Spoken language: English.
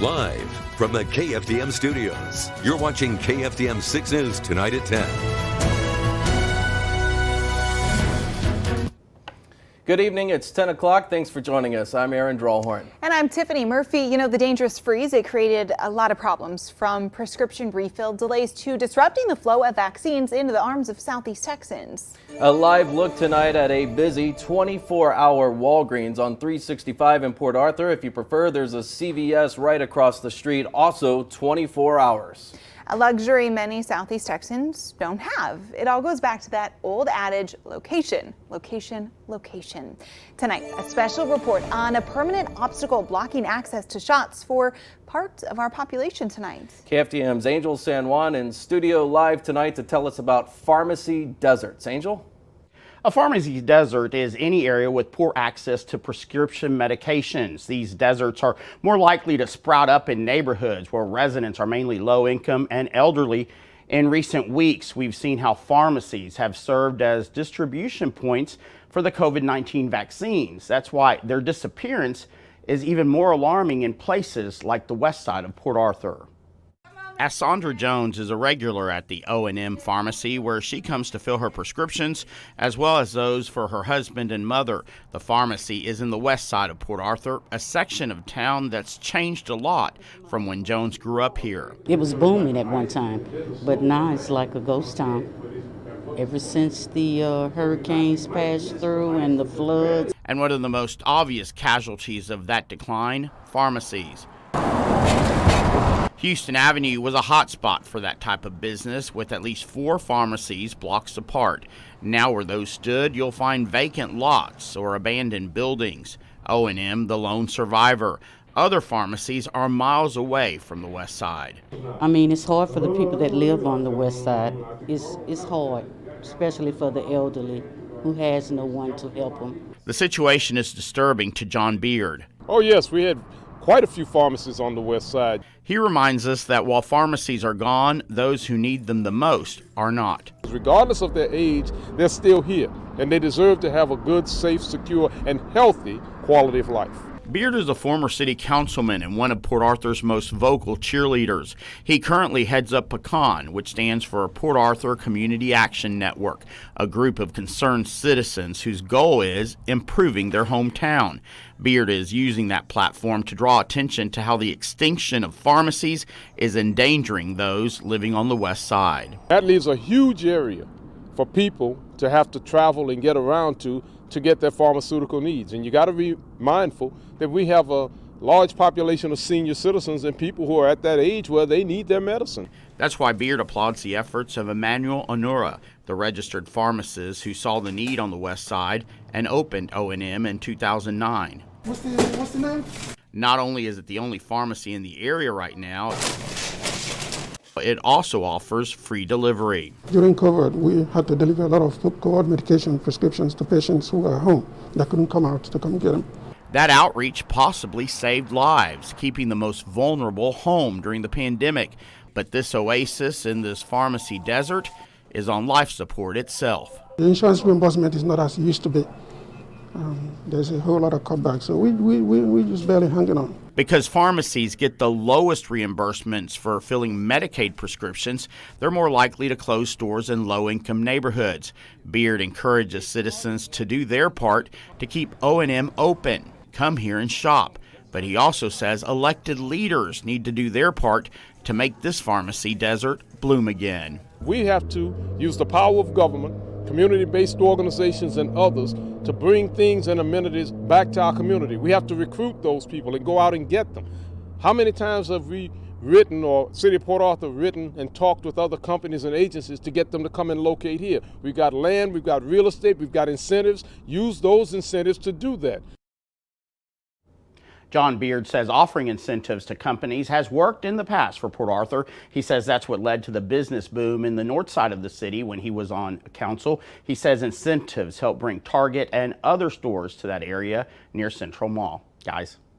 Live from the KFDM studios, you're watching KFDM 6 News tonight at 10. Good evening, it's 10 o'clock. Thanks for joining us. I'm Aaron Drawhorn. And I'm Tiffany Murphy. You know, the dangerous freeze, it created a lot of problems, from prescription refill delays to disrupting the flow of vaccines into the arms of Southeast Texans. A live look tonight at a busy 24-hour Walgreens on 365 in Port Arthur. If you prefer, there's a CVS right across the street, also 24 hours. A luxury many Southeast Texans don't have. It all goes back to that old adage, location, location, location. Tonight, a special report on a permanent obstacle blocking access to shots for part of our population tonight. KFDM's Angel San Juan in studio live tonight to tell us about pharmacy deserts. Angel? A pharmacy desert is any area with poor access to prescription medications. These deserts are more likely to sprout up in neighborhoods where residents are mainly low income and elderly. In recent weeks, we've seen how pharmacies have served as distribution points for the COVID-19 vaccines. That's why their disappearance is even more alarming in places like the west side of Port Arthur. Sandra Jones is a regular at the O&M pharmacy, where she comes to fill her prescriptions as well as those for her husband and mother. The pharmacy is in the west side of Port Arthur, a section of town that's changed a lot from when Jones grew up here. It was booming at one time, but now it's like a ghost town. Ever since the hurricanes passed through and the floods. And one of the most obvious casualties of that decline, pharmacies. Houston Avenue was a hot spot for that type of business, with at least 4 pharmacies blocks apart. Now where those stood, you'll find vacant lots or abandoned buildings. O&M, the lone survivor. Other pharmacies are miles away from the west side. I mean, it's hard for the people that live on the west side. It's hard, especially for the elderly who has no one to help them. The situation is disturbing to John Beard. Oh yes, we had quite a few pharmacies on the west side. He reminds us that while pharmacies are gone, those who need them the most are not. Regardless of their age, they're still here, and they deserve to have a good, safe, secure, and healthy quality of life. Beard is a former city councilman and one of Port Arthur's most vocal cheerleaders. He currently heads up PACON, which stands for Port Arthur Community Action Network, a group of concerned citizens whose goal is improving their hometown. Beard is using that platform to draw attention to how the extinction of pharmacies is endangering those living on the west side. That leaves a huge area for people to have to travel and get around to get their pharmaceutical needs. And you got to be mindful that we have a large population of senior citizens and people who are at that age where they need their medicine. That's why Beard applauds the efforts of Emmanuel Onura, the registered pharmacist who saw the need on the west side and opened O&M in 2009. What's the name? Not only is it the only pharmacy in the area right now, it also offers free delivery. During COVID, we had to deliver a lot of COVID medication prescriptions to patients who were home that couldn't come out to come get them. That outreach possibly saved lives, keeping the most vulnerable home during the pandemic. But this oasis in this pharmacy desert is on life support itself. The insurance reimbursement is not as it used to be. There's a whole lot of cutbacks, so we just barely hanging on. Because pharmacies get the lowest reimbursements for filling Medicaid prescriptions, they're more likely to close stores in low-income neighborhoods. Beard encourages citizens to do their part to keep O&M open. Come here and shop. But he also says elected leaders need to do their part to make this pharmacy desert bloom again. We have to use the power of government, community-based organizations, and others to bring things and amenities back to our community. We have to recruit those people and go out and get them. How many times have we written, or City of Port Arthur written and talked with other companies and agencies to get them to come and locate here? We've got land, we've got real estate, we've got incentives. Use those incentives to do that. John Beard says offering incentives to companies has worked in the past for Port Arthur. He says that's what led to the business boom in the north side of the city when he was on council. He says incentives help bring Target and other stores to that area near Central Mall. Guys.